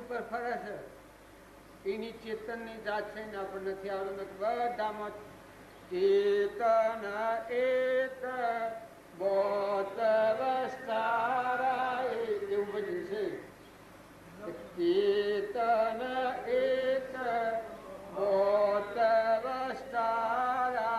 ઉપર ફરે છે એની ચેતનની જાત છે ને આપણે નથી આવડતું. બધામાં ચેતન એક બોત વસ્તારા એવું બધું છે. ચેતન એક બોત વસ્તારા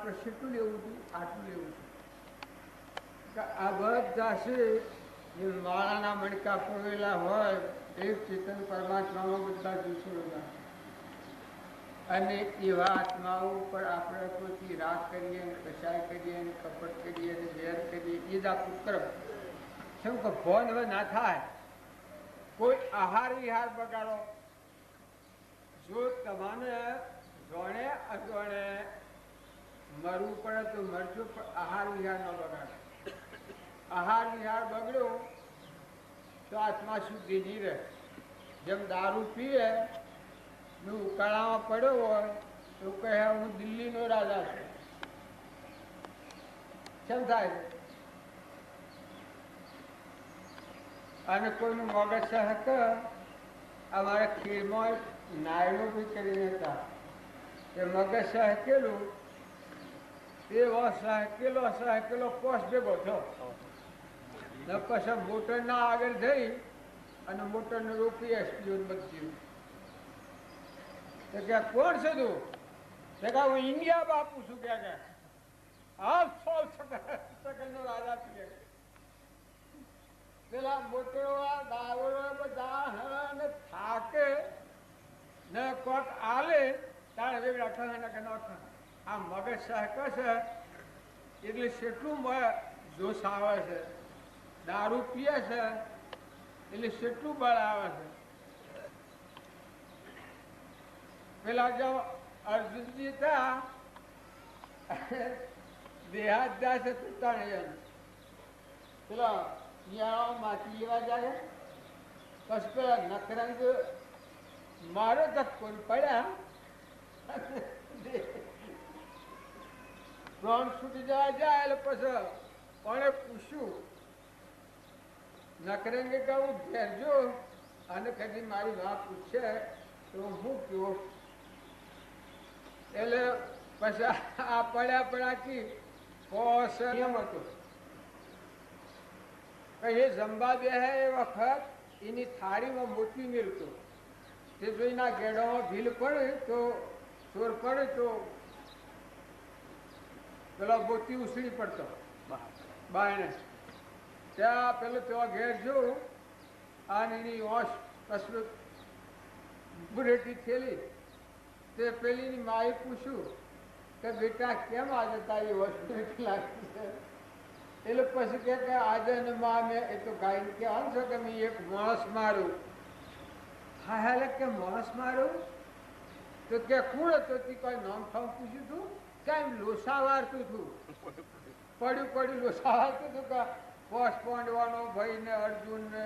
તો કેટલું લેવું હતું? આટલું લેવું છે. આ બધા છે જે માળાના મણકા પોવેલા હોય એક ચેતન પરમાત્મામાં બધા જુસ્સો અને એવા આત્માઓ પર આપણે કોઈથી રાગ કરીએ ને કસાય કરીએ ને કપટ કરીએ ને વેર કરીએ એ જ આ પુત્ર શું કે ભોન હવે ના થાય. કોઈ આહાર વિહાર બગાડો જો તમને જોણે અજોણે મરવું પડે તો મરજો, પણ આહાર વિહાર ન બગાડે. આહાર વિહાર બગડ્યો તો આત્મા શુદ્ધિ નહીં રહે. જેમ દારૂ પીએ ને ઉકાળામાં પડ્યો હોય તો કહે હું દિલ્હીનો રાજા છું. કેમ થાય? અને કોઈનું મગજ સહક અમારા ખીરમાં નાયલો બી કરીને હતા એ મગજ સહકેલું સહેકેલો કોષ ભેગો થયો. પછી મોટરના આગળ જઈ અને મોટરને રોકી એસપીઓ બધું કે કોણ છે તું? હું ઇન્ડિયા બાપુ છું. કે હા 100 સેકન્ડનો રાજા છું. પેલા મોટરો દાવરો બધા ને થાકે ને કોટ આલે તારે વેગડા આ મગજ સહક છે એટલે કેટલું જોશ આવે છે. દારૂ પીએ છે એટલે કેટલું બળ આવે છે. પેલા જો અર્જુનજી હતા દેહાદ્યા છે તુતાણ પેલા શિયાળામાં માછી લેવા જાય પછી પેલા નકરંગ મારો ધક્કો પડ્યા પ્રાણ છૂટી જવા જાય એટલે પછી કોણે પૂછ્યું નકરંગે કહું ઘેરજો અને કદી મારી વાત પૂછે તો હું કયો. એટલે પછી આ પડ્યા કી નિયમ હતો એ જમવા બે એ વખત એની થાળીમાં મોતી મેળતો તે જોઈના ગેડામાં ભીલ પડે તો ચોર પડે તો પેલા મોતી ઉછળી પડતો બાયણે. ત્યાં પેલો ત્યાં ઘેર જો અને એની ઓશ કસરત બુરેટી થયેલી તે પેલીની માએ પૂછ્યું કે બેટા કેમ આજે તારી વસ્તુ એટલી લાગતી છે? એટલે પછી કે આજે ને માં મેં એ તો ગાઈને કહેવાનું છે કે મેં એક માણસ માર્યું. હા હાલે કે માણસ માર્યું તો કે કોણ હતો? તે કોઈ નામ ઠામ પૂછ્યું હતું કેમ લોસા વારતું હતું? પડ્યું લોસા વારતું હતું કે પોષ પાંડવાનો ભાઈ ને અર્જુન ને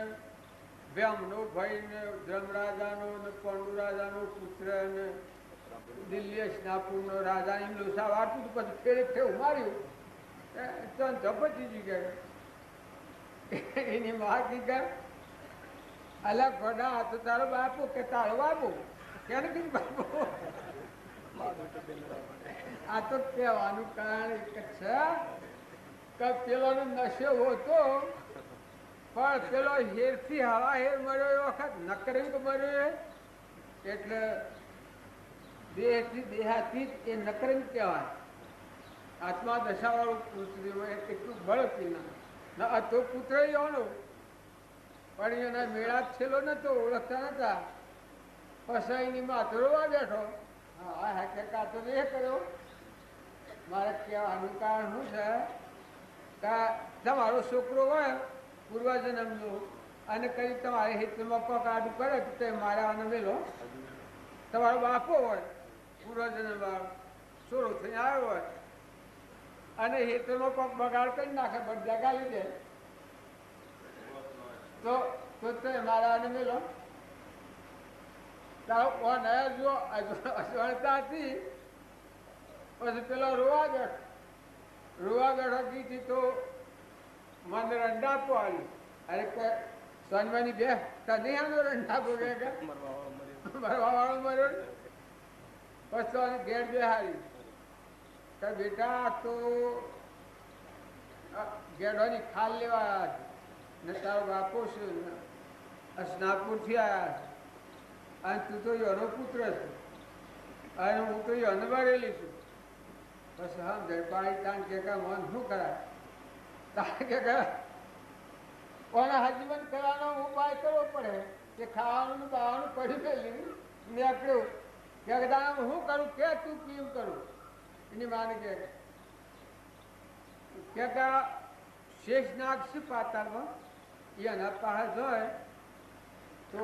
વ્યામનો ભાઈ ને ધર્મરાજાનો ને પાંડુરાજાનો પુત્ર ને દિલ્હી સ્નાપુરનો રાજા એમ લોસા વારતું હતું. પછી ફેરે ઠેવું માર્યું ધપતી ગયા. એની માં કીધા અલા ઘોડા તો તારો બાપુ કે તારો બાપુ કેને કીધું બાપુ આ તો કહેવાનું કારણ એક જ છે કે પેલોનો નશો હોતો પણ પેલો હેરથી હવા હેર મળ્યો એ વખત નકરંગ મળ્યો એટલે દેહથી દેહાથી એ નકરંગ કહેવાય. આત્મા દશાવાળું પુરુષ એટલું બળ પીના તો પુત્ર એવાનો પણ એના મેળા છેલ્લો નતો, ઓળખતા નતા. પછી એની માથે રોવા બેઠો. હા હા તો એ કર્યો. મારે કહેવાનું કારણ શું છે કે તમારો છોકરો હોય પૂર્વજન્મનો અને કઈ તમારે હિતમાં કોક આડું કરે તો મારે આને મેલો. તમારો બાપો હોય પૂર્વજન્મ છોરો થઈને આવ્યો હોય અને હેતરમાં કોક બગાડ કરી નાખે, બધા ગાલી દે તો મારા આને મેલો. તારો કોણ જો અજવણતા હતી. પછી પેલો રોવા બેઠો કીધી તો મને રંડાપો આવ્યું. અરે સોનવાની બે તને આનો રંડાપો મરવા વાળો મર્યો. પછી તો ઘેર બેહારી કે બેટા તો ગેડોની ખાલ લેવા આવ્યા છે ને તારો બાપો છે સ્નાપુરથી આવ્યા છે અને તું તો એનો પુત્ર છે અને હું તો એને ભરેલી છું. બસ હા પાણી તાણ કે મન શું કરાય તાણ કે કોને હજીવન કરવાનો ઉપાય કરવો પડે કે ખાવાનું બાવાનું પડી ગયેલું નીકળ્યું કે હું કરું કે તું કેમ કરું એની માને કે શેષ નાગ છે પાતાળમાં એના પાસે જોય તો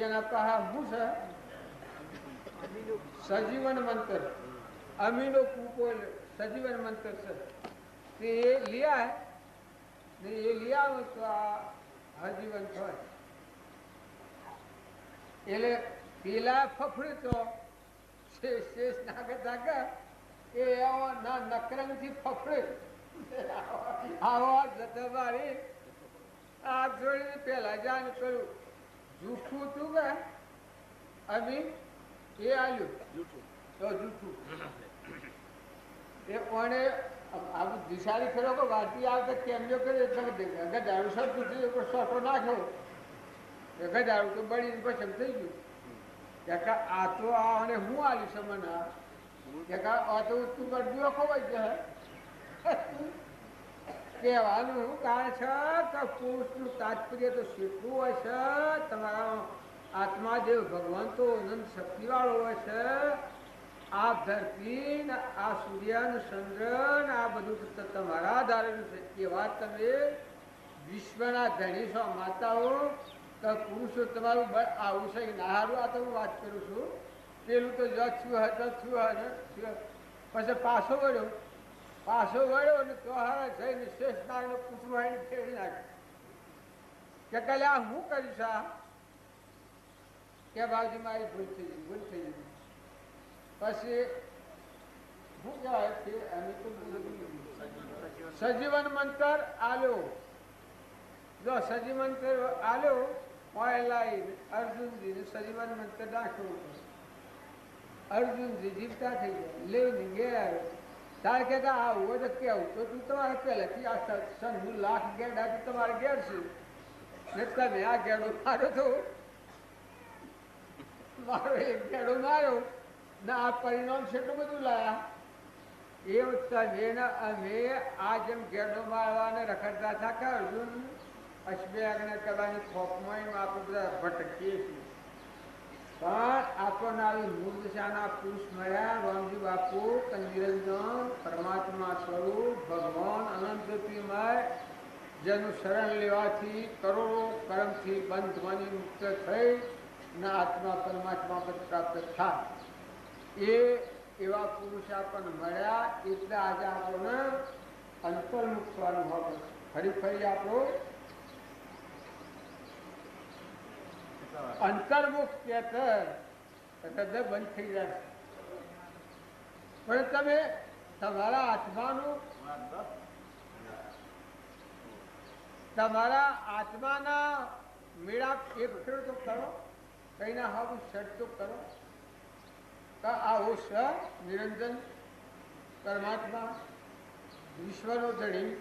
એના પાસે શું છે સજીવન મંત્ર અમીનો કૂપો સજીવન મંત્ર છે તે એ લિયા ને એ લિયા તો આ હજીવન થાય. એટલે પેલા ફફડે તો શેષ નાગ હતા એ ના નકરંગથી ફફડે આવા જતા મારી આ જોડીને પેલા જાણ કર્યું જૂઠું તું કે અમી એ આલ્યું તો જૂઠું એ કોણે આવું દિશારી ખરો કે વાંચી આવતા કેમ જો કર્યો એટલે ગજારું સર પૂછ્યું સોટો નાખ્યો એ ગજારું તો બળીને પછી થઈ ગયું કે આ તો આને હું આલ્યું છે મને આ તો તું ગડ્યો ખવાય છે. કહેવાનું શું કારણ છે કે પુરુષનું તાત્પર્ય તો શીખવું હોય છે. તમારા આત્મા જે ભગવાન તો અનંત શક્તિવાળો હોય છે. આ ધરતી આ સૂર્ય ચંદ્ર આ બધું તમારા ધારેલું છે. એ વાત તમે વિશ્વના ધણી છો માતાઓ તો પુરુષો તમારું આવું છે નાહારું. આ તો હું વાત કરું છું. પેલું તો છયું પછી પાછો વળ્યો ને તો હારા જઈને શેષ નાગને પૂછવું હોય ને ફેરી નાખ્યું કે કાલે આ હું કરીશ આ કે બાજુ મારી ભૂલ થઈ ગઈ. પછી શું કહેવાય કે અમે તો સજીવન મંત્ર આલ્યો. જો સજીવન મંત્ર આલ્યો હોય લાવી અર્જુનજી સજીવન મંત્ર નાખ્યો. અર્જુનજી જીવતા થઈ ગયા લઈને ગયા. તારે કે આવું તો કેવું તો તું તમારે પહેલેથી આ સન લાખ ગેડા તમારે ઘેર છે ને તમે આ ગેડો માર્યો તો મારો એક ગેડો માર્યો ને આ પરિણામ છે એટલું બધું લાયા. એ તમે અમે આ જેમ ગેડો મારવાને રખડતા હતા કે અર્જુન અશ્વયાગને કરવાની ખોફમાં આપણે બધા ભટકીએ છીએ. પણ આપણને આવી મૂળ દિશાના પુરુષ મળ્યા રામજી બાપુ નિરંજન પરમાત્મા સ્વરૂપ ભગવાન અનંતમય જેનું શરણ લેવાથી કરોડો કર્મથી બંધ બની મુક્ત થઈ ને આત્મા પરમાત્મા પદ પ્રાપ્ત થાય. એ એવા પુરુષ આપણને મળ્યા એટલે આજે આપણને અંતર્મુખ થવાનું હોય. ફરી આપણો અંતર્મુખ હૃદય બંધ થઈ જાય. પણ તમે તમારા આત્માના મેળાપ એક ફેર તો કરો, કઈ ના હાવું શર્ટ તો કરો. આવો સ નિરંજન પરમાત્મા વિશ્વનો ધણી